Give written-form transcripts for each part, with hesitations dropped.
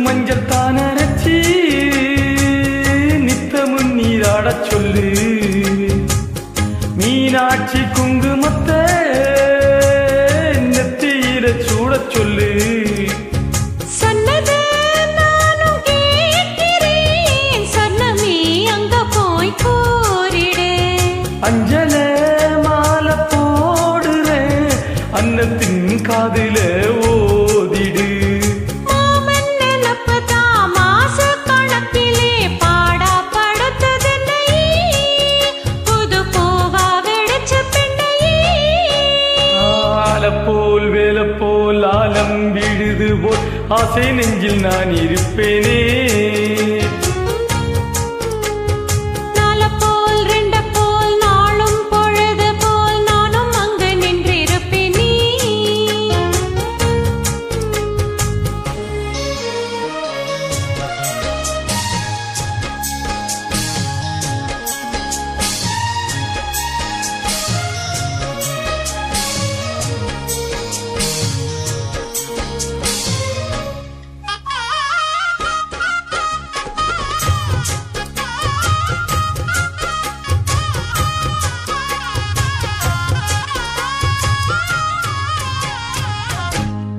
மஞ்சத்தான் அரைச்சி நித்தமும் நீராடச் சொல்லு. மீனாட்சி குங்குமத்தை நெத்தியில சூடச் சொல்லு. அஞ்சல மாலை போடுறேன் அன்னத்தின் காதில ஓதிடு. போல் வேலை போல் ஆலம் விழுது போல் ஆசை நெஞ்சில் நான் இருப்பேனே.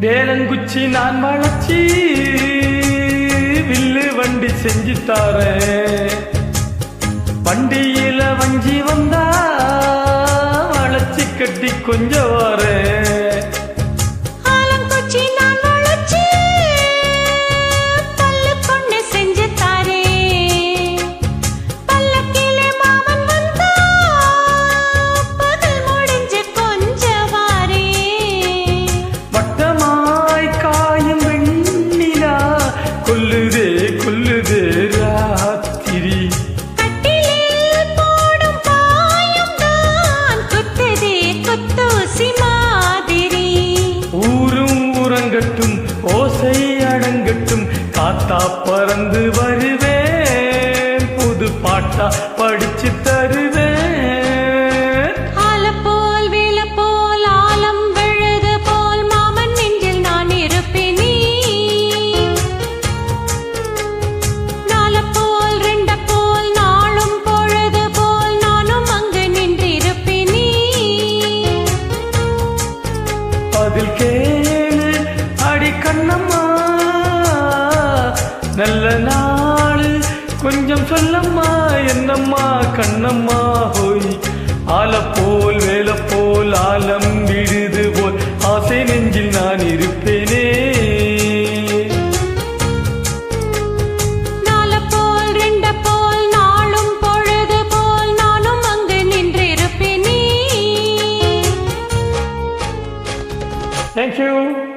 வேலங்குச்சி நான் வளர்ச்சி வில்லு வண்டி செஞ்சு தாரேன். வண்டியில வஞ்சி வந்தா வளர்ச்சி கட்டி கொஞ்சம் வரேன். கொல்லுதே கொல்லுதே ராத்திரி கட்டிலில் போடும் பாயம் தான் குத்துதே குத்தூசி மாதிரி. ஊரும் ஊரங்கட்டும் ஓசை அடங்கட்டும் காத்தா பறந்து வருவேன் புது பாட்டா படிச்சு தருவேன். அதில் கேளு அடி கண்ணம்மா நல்ல நாள் கொஞ்சம் சொல்லம்மா என்னம்மா கண்ணம்மா ஹோய். ஆல போல் வேலை போல் ஆலம் விழுது போல் ஆசை நெஞ்சில் நான் இருப்பேனே. Thank you.